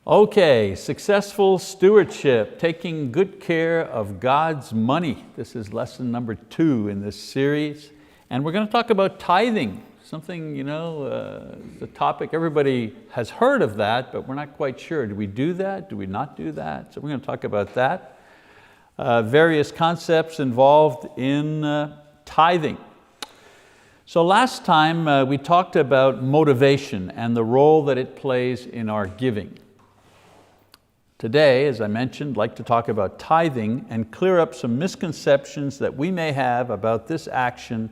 Okay, successful stewardship, taking good care of God's money. This is lesson number 2 in this series. And we're going to talk about tithing, something, the topic, everybody has heard of that, but we're not quite sure. Do we do that? Do we not do that? So we're going to talk about that. Various concepts involved in tithing. So last time we talked about motivation and the role that it plays in our giving. Today, as I mentioned, I'd like to talk about tithing and clear up some misconceptions that we may have about this action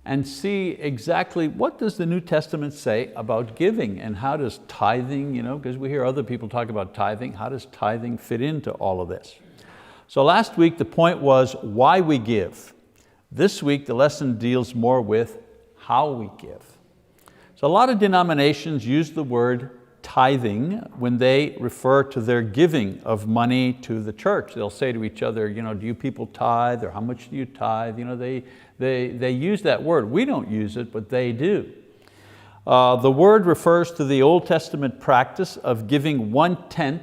and see exactly what does the New Testament say about giving and how does tithing, because we hear other people talk about tithing, how does tithing fit into all of this? So last week the point was why we give. This week the lesson deals more with how we give. So a lot of denominations use the word tithing when they refer to their giving of money to the church. They'll say to each other, do you people tithe, or how much do you tithe? They use that word. We don't use it, but they do. The word refers to the Old Testament practice of giving 1/10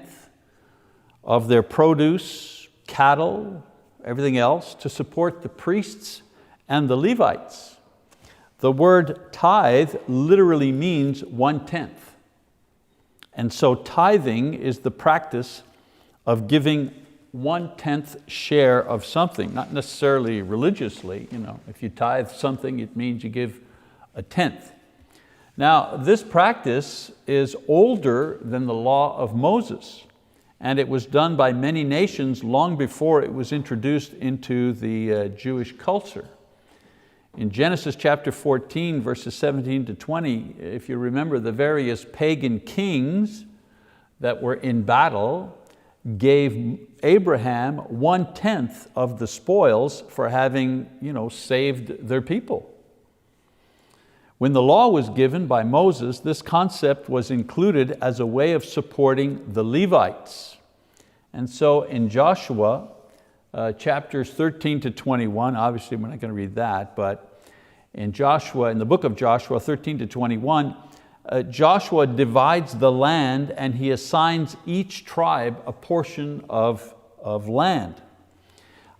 of their produce, cattle, everything else, to support the priests and the Levites. The word tithe literally means 1/10. And so tithing is the practice of giving 1/10 share of something, not necessarily religiously. If you tithe something, it means you give 1/10. Now, this practice is older than the law of Moses, and it was done by many nations long before it was introduced into the Jewish culture. In Genesis chapter 14, verses 17 to 20, if you remember, the various pagan kings that were in battle gave Abraham 1/10 of the spoils for having saved their people. When the law was given by Moses, this concept was included as a way of supporting the Levites. And so in Joshua, chapters 13 to 21, obviously we're not going to read that, but in the book of Joshua 13 to 21, Joshua divides the land and he assigns each tribe a portion of land.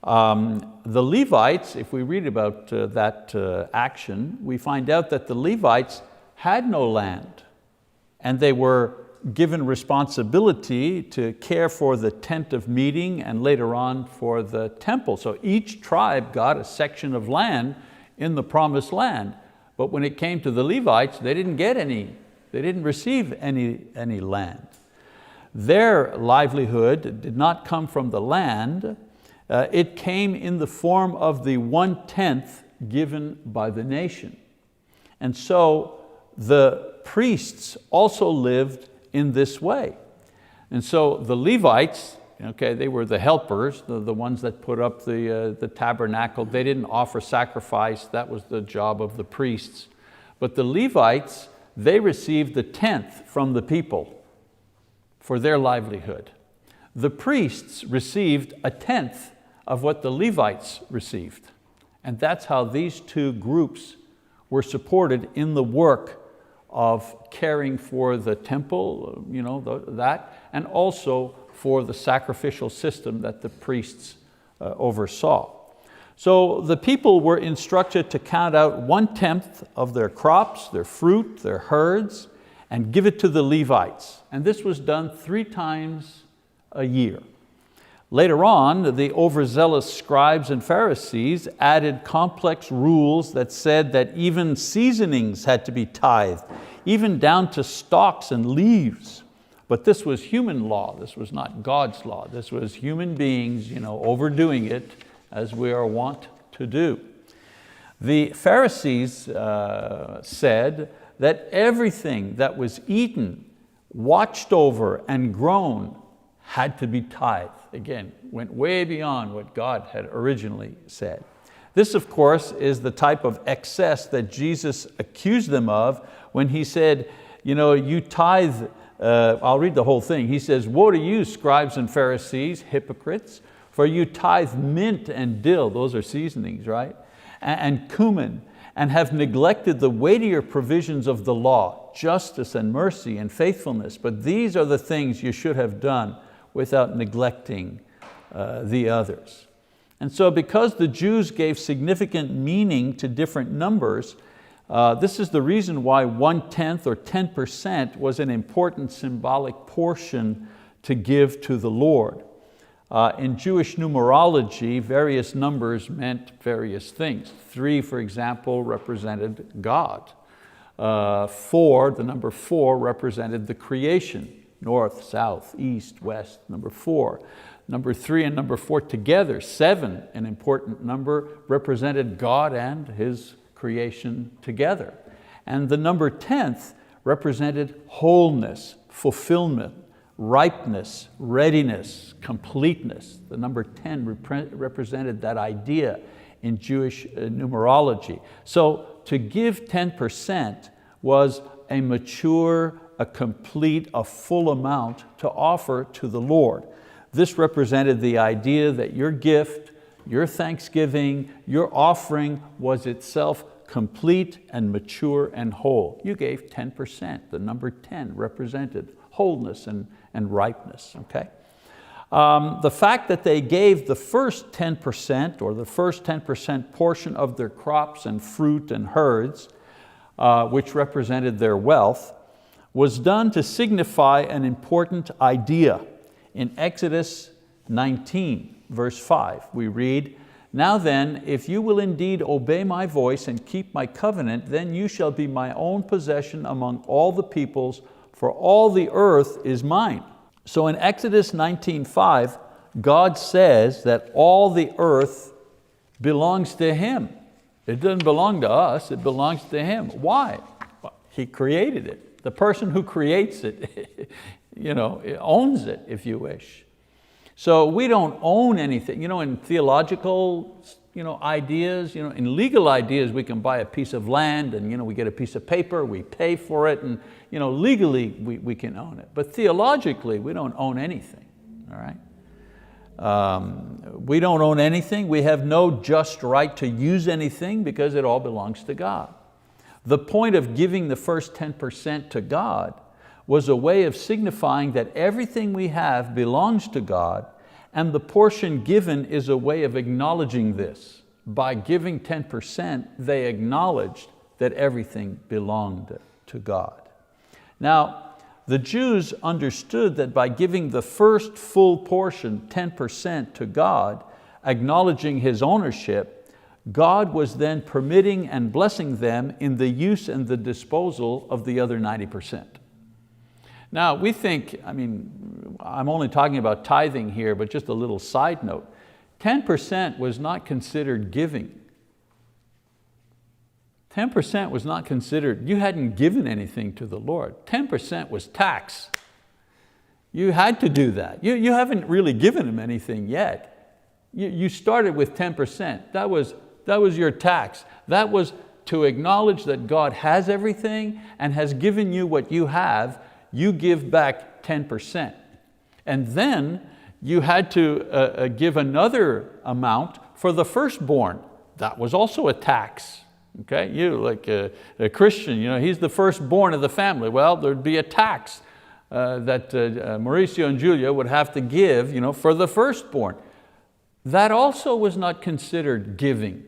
The Levites, if we read about that action, we find out that the Levites had no land and they were given responsibility to care for the tent of meeting and later on for the temple. So each tribe got a section of land in the promised land. But when it came to the Levites, they didn't get any. They didn't receive any land. Their livelihood did not come from the land. It came in the form of the 1/10 given by the nation. And so the priests also lived in this way. And so the Levites, they were the helpers, the ones that put up the tabernacle. They didn't offer sacrifice, that was the job of the priests. But the Levites, they received the 1/10 from the people for their livelihood. The priests received 1/10 of what the Levites received. And that's how these two groups were supported in the work of caring for the temple, that, and also for the sacrificial system that the priests oversaw. So the people were instructed to count out 1/10 of their crops, their fruit, their herds, and give it to the Levites. And this was done 3 times a year. Later on, the overzealous scribes and Pharisees added complex rules that said that even seasonings had to be tithed, even down to stalks and leaves. But this was human law. This was not God's law. This was human beings overdoing it as we are wont to do. The Pharisees said that everything that was eaten, watched over, and grown had to be tithed. Again, went way beyond what God had originally said. This, of course, is the type of excess that Jesus accused them of when he said, you tithe. I'll read the whole thing. He says, "Woe to you, scribes and Pharisees, hypocrites, for you tithe mint and dill," those are seasonings, right? "And cumin, and have neglected the weightier provisions of the law, justice and mercy and faithfulness. But these are the things you should have done without neglecting the others. And so because the Jews gave significant meaning to different numbers, this is the reason why 1/10 or 10% was an important symbolic portion to give to the Lord. In Jewish numerology, various numbers meant various things. 3, for example, represented God. 4, the number 4, represented the creation, north, south, east, west, number 4. Number 3 and number 4 together, 7, an important number, represented God and His creation together. And the number 10th represented wholeness, fulfillment, ripeness, readiness, completeness. The number 10 represented that idea in Jewish numerology. So to give 10% was a mature, a complete, a full amount to offer to the Lord. This represented the idea that your gift, your thanksgiving, your offering was itself complete and mature and whole. You gave 10%. The number 10 represented wholeness and ripeness, okay? The fact that they gave the first 10% or the first 10% portion of their crops and fruit and herds, which represented their wealth, was done to signify an important idea. In Exodus 19, verse 5, we read, "Now then, if you will indeed obey my voice and keep my covenant, then you shall be my own possession among all the peoples, for all the earth is mine." So in Exodus 19:5, God says that all the earth belongs to Him. It doesn't belong to us, it belongs to Him. Why? Well, He created it. The person who creates it owns it, if you wish. So we don't own anything. In theological ideas, in legal ideas, we can buy a piece of land and we get a piece of paper, we pay for it, and legally we can own it. But theologically, we don't own anything, all right? We don't own anything. We have no just right to use anything because it all belongs to God. The point of giving the first 10% to God was a way of signifying that everything we have belongs to God, and the portion given is a way of acknowledging this. By giving 10%, they acknowledged that everything belonged to God. Now, the Jews understood that by giving the first full portion, 10% to God, acknowledging His ownership, God was then permitting and blessing them in the use and the disposal of the other 90%. Now we think, I'm only talking about tithing here, but just a little side note, 10% was not considered giving. 10% was not considered, you hadn't given anything to the Lord. 10% was tax. You had to do that. You haven't really given Him anything yet. You started with 10%. That was your tax. That was to acknowledge that God has everything and has given you what you have. You give back 10%. And then you had to give another amount for the firstborn. That was also a tax. Okay, you like a Christian, he's the firstborn of the family. Well, there'd be a tax that Mauricio and Julia would have to give for the firstborn. That also was not considered giving.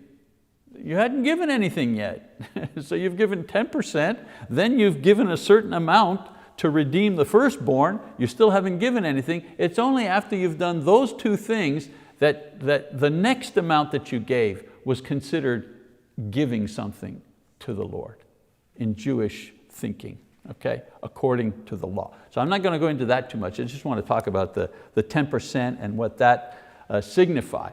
You hadn't given anything yet. So you've given 10%, then you've given a certain amount to redeem the firstborn. You still haven't given anything. It's only after you've done those two things that the next amount that you gave was considered giving something to the Lord in Jewish thinking, okay, according to the law. So I'm not going to go into that too much. I just want to talk about the 10% and what that signifies.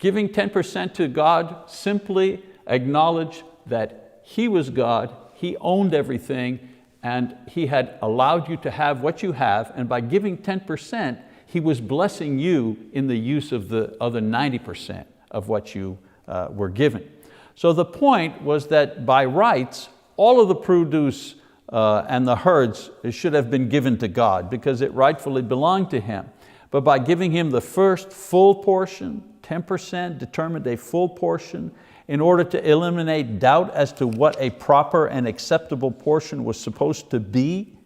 Giving 10% to God simply acknowledge that He was God, He owned everything, and He had allowed you to have what you have, and by giving 10%, He was blessing you in the use of the other 90% of what you were given. So the point was that by rights, all of the produce and the herds should have been given to God because it rightfully belonged to Him. But by giving Him the first full portion, 10% determined a full portion, in order to eliminate doubt as to what a proper and acceptable portion was supposed to be.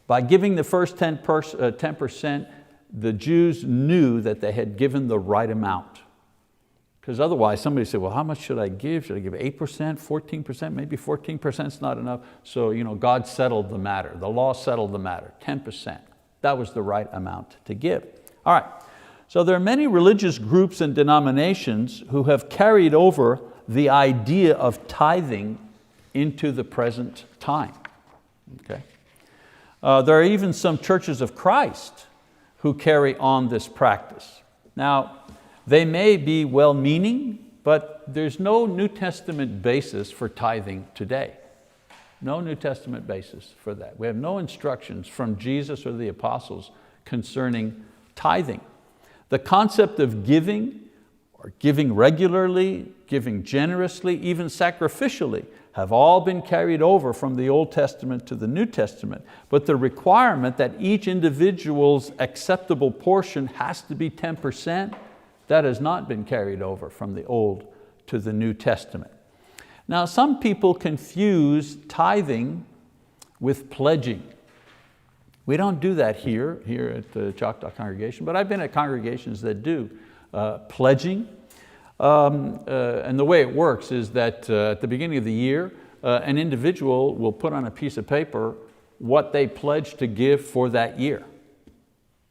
By giving the first 10%, the Jews knew that they had given the right amount. Because otherwise somebody said, well, how much should I give? Should I give 8%, 14%? Maybe 14% is not enough. So God settled the matter. The law settled the matter, 10%. That was the right amount to give. All right, so there are many religious groups and denominations who have carried over the idea of tithing into the present time. Okay. There are even some churches of Christ who carry on this practice. Now, they may be well-meaning, but there's no New Testament basis for tithing today. No New Testament basis for that. We have no instructions from Jesus or the apostles concerning tithing. The concept of giving, or giving regularly, giving generously, even sacrificially, have all been carried over from the Old Testament to the New Testament. But the requirement that each individual's acceptable portion has to be 10%, that has not been carried over from the Old to the New Testament. Now, some people confuse tithing with pledging. We don't do that here at the Choctaw congregation, but I've been at congregations that do pledging. And the way it works is that at the beginning of the year, an individual will put on a piece of paper what they pledge to give for that year.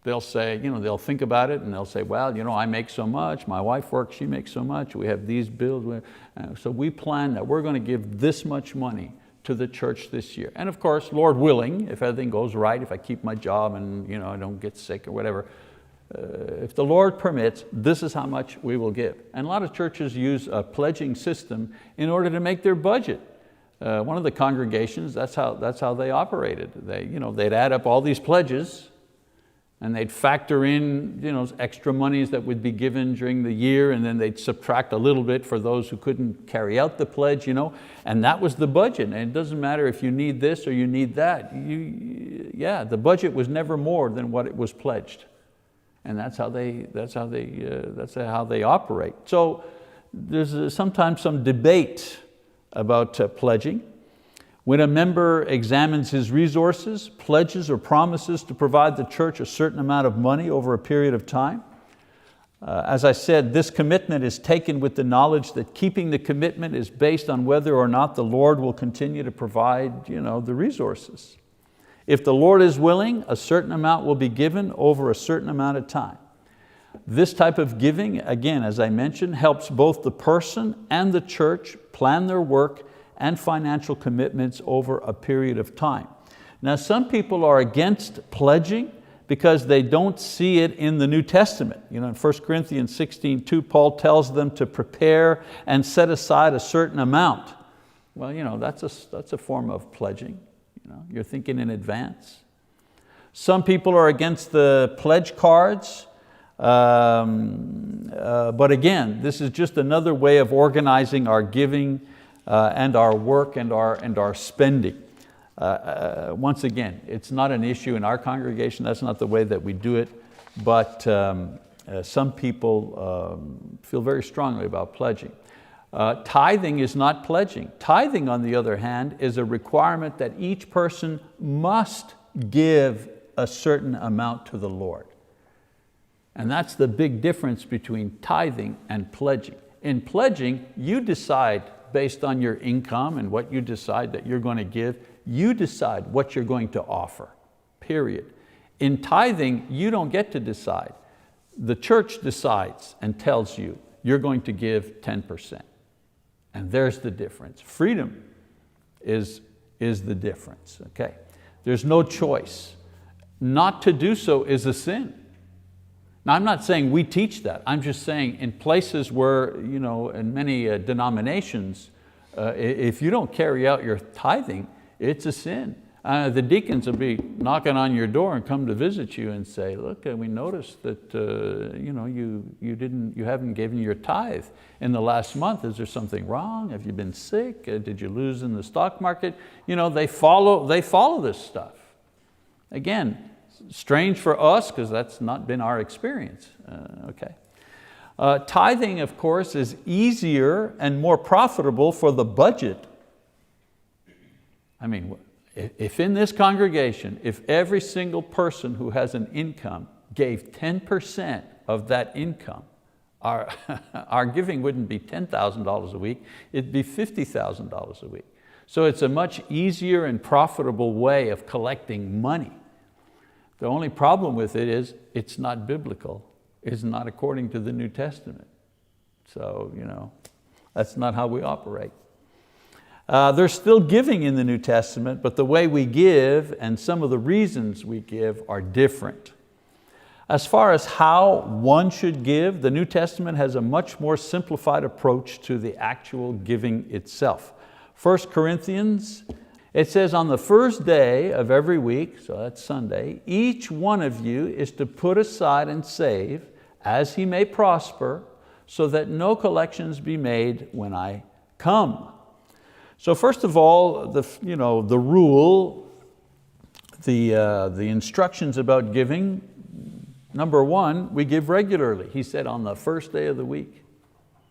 They'll say, they'll think about it and they'll say, well, I make so much, my wife works, she makes so much, we have these bills. So we plan that we're going to give this much money to the church this year. And of course, Lord willing, if everything goes right, if I keep my job and I don't get sick or whatever, if the Lord permits, this is how much we will give. And a lot of churches use a pledging system in order to make their budget. One of the congregations, that's how they operated. They'd add up all these pledges and they'd factor in extra monies that would be given during the year, and then they'd subtract a little bit for those who couldn't carry out the pledge, and that was the budget. And it doesn't matter if you need this or you need that. The budget was never more than what it was pledged. And that's how they operate. So there's sometimes some debate about pledging. When a member examines his resources, pledges or promises to provide the church a certain amount of money over a period of time, as I said, this commitment is taken with the knowledge that keeping the commitment is based on whether or not the Lord will continue to provide the resources. If the Lord is willing, a certain amount will be given over a certain amount of time. This type of giving, again, as I mentioned, helps both the person and the church plan their work and financial commitments over a period of time. Now, some people are against pledging because they don't see it in the New Testament. In 1 Corinthians 16:2, Paul tells them to prepare and set aside a certain amount. Well, that's a form of pledging. You're thinking in advance. Some people are against the pledge cards, but again, this is just another way of organizing our giving and our work and our spending. Once again, it's not an issue in our congregation. That's not the way that we do it, but some people feel very strongly about pledging. Tithing is not pledging. Tithing, on the other hand, is a requirement that each person must give a certain amount to the Lord. And that's the big difference between tithing and pledging. In pledging, you decide based on your income and what you decide that you're going to give, you decide what you're going to offer, period. In tithing, you don't get to decide. The church decides and tells you, you're going to give 10%. And there's the difference. Freedom is the difference, okay? There's no choice. Not to do so is a sin. Now, I'm not saying we teach that. I'm just saying in places where, in many denominations, if you don't carry out your tithing, it's a sin. The deacons will be knocking on your door and come to visit you and say, look, we noticed that you haven't given your tithe in the last month. Is there something wrong? Have you been sick? Did you lose in the stock market? They follow this stuff. Again, strange for us because that's not been our experience. Okay. Tithing, of course, is easier and more profitable for the budget. I mean, if in this congregation, if every single person who has an income gave 10% of that income, our giving wouldn't be $10,000 a week, it'd be $50,000 a week. So it's a much easier and profitable way of collecting money. The only problem with it is it's not biblical. It's not according to the New Testament. So, that's not how we operate. There's still giving in the New Testament, but the way we give and some of the reasons we give are different. As far as how one should give, the New Testament has a much more simplified approach to the actual giving itself. 1 Corinthians, it says, on the first day of every week, so that's Sunday, each one of you is to put aside and save as he may prosper, so that no collections be made when I come. So first of all, the rule, the instructions about giving, number one, we give regularly. He said on the first day of the week.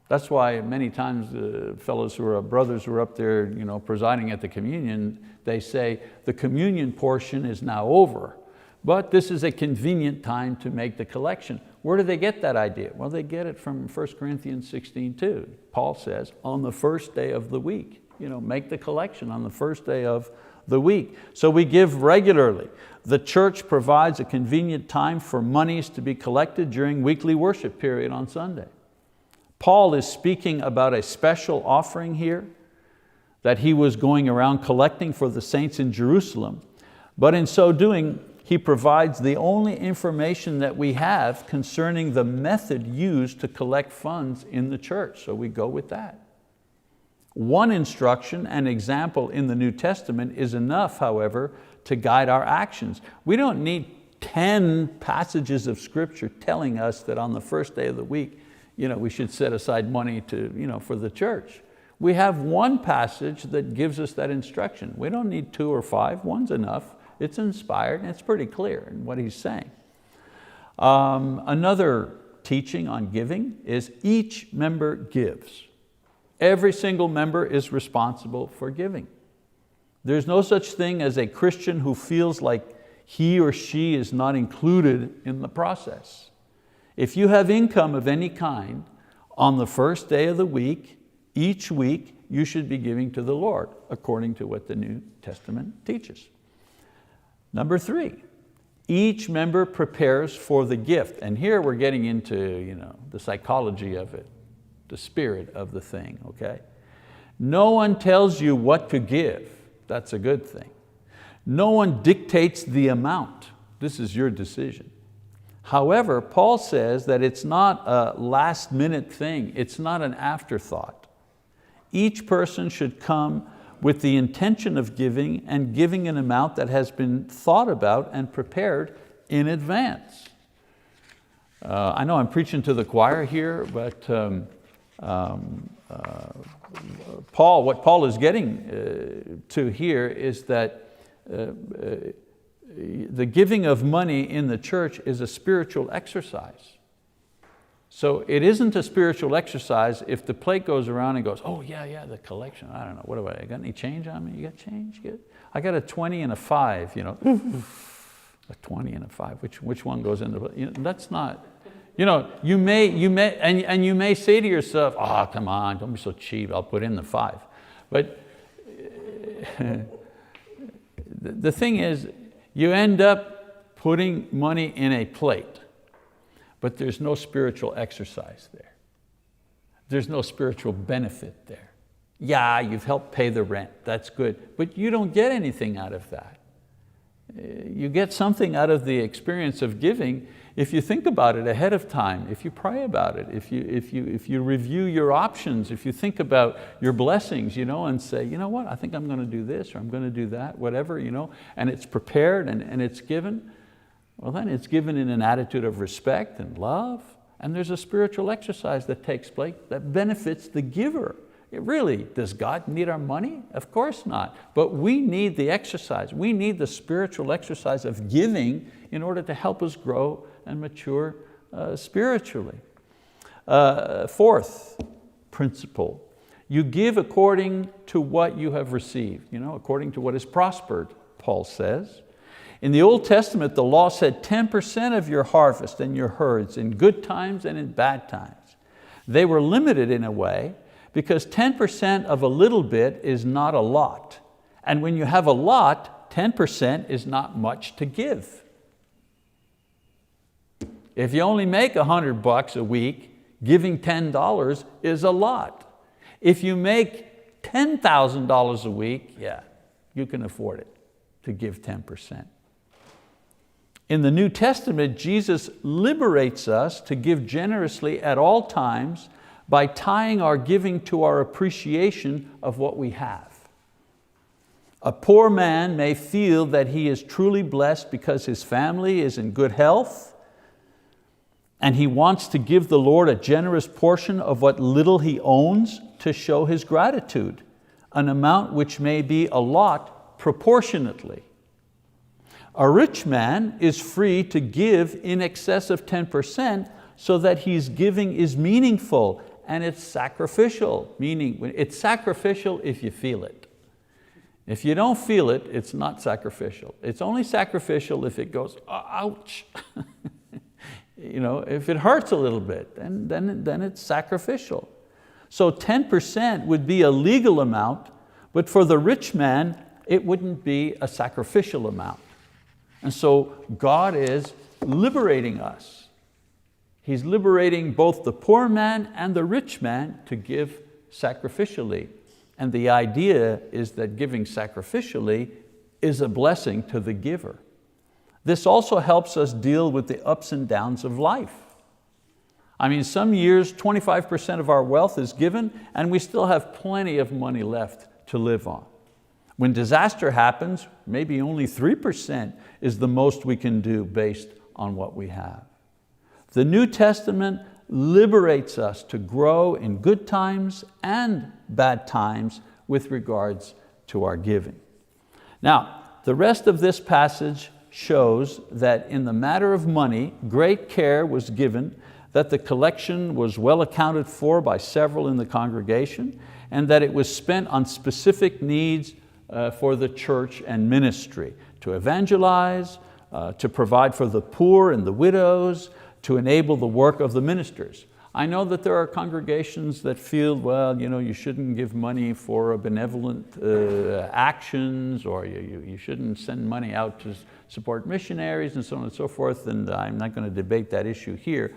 That's why many times the fellows who are brothers who are up there presiding at the communion, they say the communion portion is now over, but this is a convenient time to make the collection. Where do they get that idea? Well, they get it from 1 Corinthians 16:2. Paul says, on the first day of the week, make the collection on the first day of the week. So we give regularly. The church provides a convenient time for monies to be collected during weekly worship period on Sunday. Paul is speaking about a special offering here that he was going around collecting for the saints in Jerusalem. But in so doing, he provides the only information that we have concerning the method used to collect funds in the church. So we go with that. One instruction and example in the New Testament is enough, however, to guide our actions. We don't need 10 passages of Scripture telling us that on the first day of the week, we should set aside money for the church. We have one passage that gives us that instruction. We don't need 2 or 5, one's enough. It's inspired and it's pretty clear in what he's saying. Another teaching on giving is each member gives. Every single member is responsible for giving. There's no such thing as a Christian who feels like he or she is not included in the process. If you have income of any kind, on the first day of the week, each week, you should be giving to the Lord, according to what the New Testament teaches. Number 3, each member prepares for the gift. And here we're getting into the psychology of it, the spirit of the thing, okay? No one tells you what to give. That's a good thing. No one dictates the amount. This is your decision. However, Paul says that it's not a last minute thing. It's not an afterthought. Each person should come with the intention of giving and giving an amount that has been thought about and prepared in advance. I know I'm preaching to the choir here, but what Paul is getting to here is that the giving of money in the church is a spiritual exercise. So it isn't a spiritual exercise if the plate goes around and goes, oh yeah, the collection, I don't know, what do I got any change on me? You got change? Good. I got a 20 and a 5, a 20 and a 5, which one goes into, that's not, you may say to yourself, oh, come on, don't be so cheap, I'll put in the 5. But the thing is, you end up putting money in a plate, but there's no spiritual exercise there. There's no spiritual benefit there. Yeah, you've helped pay the rent, that's good, but you don't get anything out of that. You get something out of the experience of giving if you think about it ahead of time, if you pray about it, if you review your options, if you think about your blessings, and say, what, I think I'm going to do this or I'm going to do that, whatever, and it's prepared and it's given, well then it's given in an attitude of respect and love, and there's a spiritual exercise that takes place that benefits the giver. Does God need our money? Of course not. But we need the exercise. We need the spiritual exercise of giving in order to help us grow and mature spiritually. Fourth principle, you give according to what you have received, according to what has prospered, Paul says. In the Old Testament, the law said 10% of your harvest and your herds in good times and in bad times. They were limited in a way because 10% of a little bit is not a lot. And when you have a lot, 10% is not much to give. If you only make $100 a week, giving $10 is a lot. If you make $10,000 a week, yeah, you can afford it to give 10%. In the New Testament, Jesus liberates us to give generously at all times by tying our giving to our appreciation of what we have. A poor man may feel that he is truly blessed because his family is in good health, and he wants to give the Lord a generous portion of what little he owns to show his gratitude, an amount which may be a lot proportionately. A rich man is free to give in excess of 10% so that his giving is meaningful and it's sacrificial, meaning it's sacrificial if you feel it. If you don't feel it, it's not sacrificial. It's only sacrificial if it goes, ouch. If it hurts a little bit, then it's sacrificial. So 10% would be a legal amount, but for the rich man, it wouldn't be a sacrificial amount. And so God is liberating us. He's liberating both the poor man and the rich man to give sacrificially. And the idea is that giving sacrificially is a blessing to the giver. This also helps us deal with the ups and downs of life. Some years 25% of our wealth is given and we still have plenty of money left to live on. When disaster happens, maybe only 3% is the most we can do based on what we have. The New Testament liberates us to grow in good times and bad times with regards to our giving. Now, the rest of this passage shows that in the matter of money, great care was given, that the collection was well accounted for by several in the congregation, and that it was spent on specific needs for the church and ministry, to evangelize, to provide for the poor and the widows, to enable the work of the ministers. I know that there are congregations that feel, you shouldn't give money for benevolent actions, or you shouldn't send money out to support missionaries and so on and so forth, and I'm not going to debate that issue here.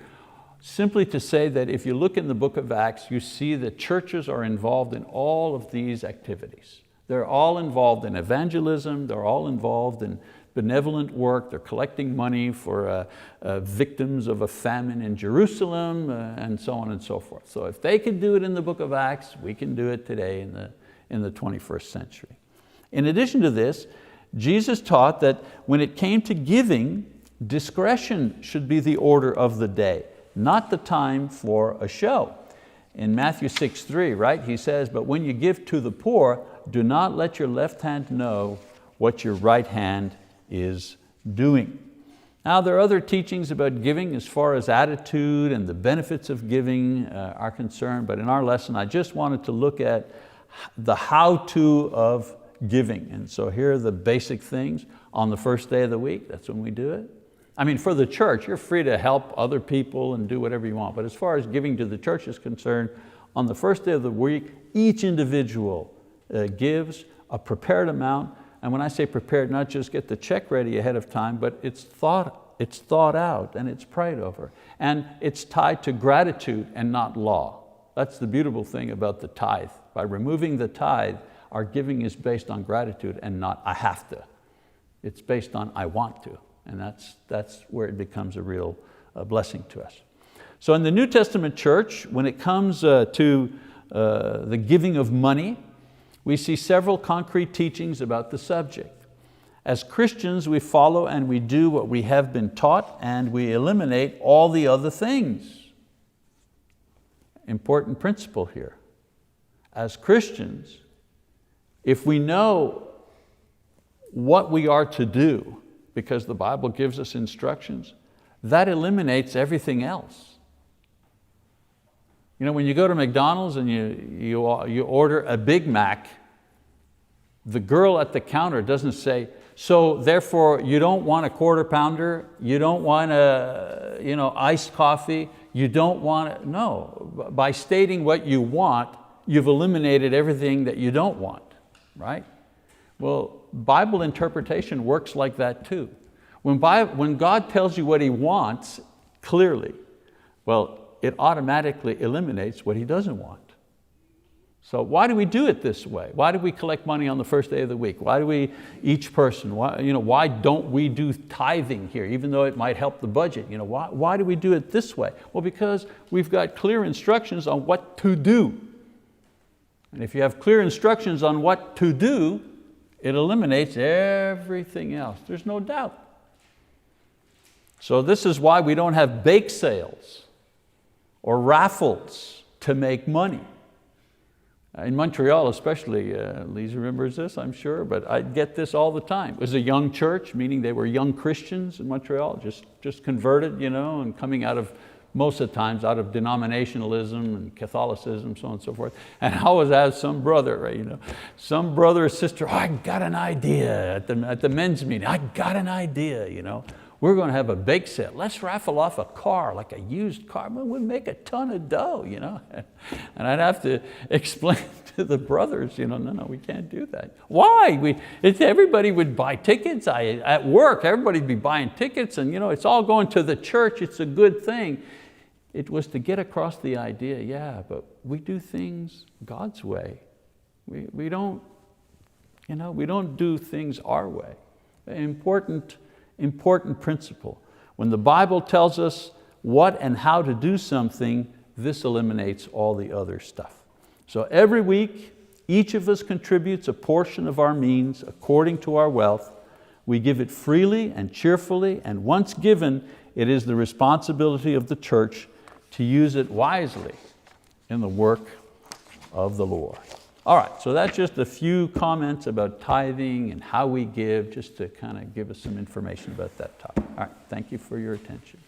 Simply to say that if you look in the book of Acts, you see that churches are involved in all of these activities. They're all involved in evangelism, they're all involved in benevolent work, they're collecting money for victims of a famine in Jerusalem, and so on and so forth. So if they could do it in the book of Acts, we can do it today in the 21st century. In addition to this, Jesus taught that when it came to giving, discretion should be the order of the day, not the time for a show. In Matthew 6:3, right, he says, "But when you give to the poor, do not let your left hand know what your right hand is doing." Now there are other teachings about giving as far as attitude and the benefits of giving are concerned, but in our lesson I just wanted to look at the how-to of giving. And so here are the basic things. On the first day of the week, that's when we do it. For the church, you're free to help other people and do whatever you want, but as far as giving to the church is concerned, on the first day of the week, each individual gives a prepared amount. And when I say prepared, not just get the check ready ahead of time, but it's thought out and it's prayed over. And it's tied to gratitude and not law. That's the beautiful thing about the tithe. By removing the tithe, our giving is based on gratitude and not I have to. It's based on I want to. And that's where it becomes a real blessing to us. So in the New Testament church, when it comes to the giving of money, we see several concrete teachings about the subject. As Christians, we follow and we do what we have been taught, and we eliminate all the other things. Important principle here. As Christians, if we know what we are to do, because the Bible gives us instructions, that eliminates everything else. You know, when you go to McDonald's and you order a Big Mac, the girl at the counter doesn't say, so therefore you don't want a quarter pounder, you don't want iced coffee, you don't want, no. By stating what you want, you've eliminated everything that you don't want, right? Well, Bible interpretation works like that too. When God tells you what He wants clearly, well, it automatically eliminates what He doesn't want. So why do we do it this way? Why do we collect money on the first day of the week? Why do we, each person, why don't we do tithing here, even though it might help the budget? Why do we do it this way? Well, because we've got clear instructions on what to do. And if you have clear instructions on what to do, it eliminates everything else. There's no doubt. So this is why we don't have bake sales or raffles to make money. In Montreal especially, Lisa remembers this, I'm sure, but I get this all the time. It was a young church, meaning they were young Christians in Montreal, just converted, and coming out of, most of the times, out of denominationalism and Catholicism, so on and so forth. And I always ask some brother, right, some brother or sister, I got an idea at the men's meeting, I got an idea, We're going to have a bake sale. Let's raffle off a car, like a used car. We'll make a ton of dough, And I'd have to explain to the brothers, no, we can't do that. Why? Everybody would buy tickets. At work, everybody'd be buying tickets, and it's all going to the church. It's a good thing. It was to get across the idea, yeah, but we do things God's way. We don't do things our way. Important principle. When the Bible tells us what and how to do something, this eliminates all the other stuff. So every week, each of us contributes a portion of our means according to our wealth. We give it freely and cheerfully, and once given, it is the responsibility of the church to use it wisely in the work of the Lord. All right, so that's just a few comments about tithing and how we give, just to kind of give us some information about that topic. All right, thank you for your attention.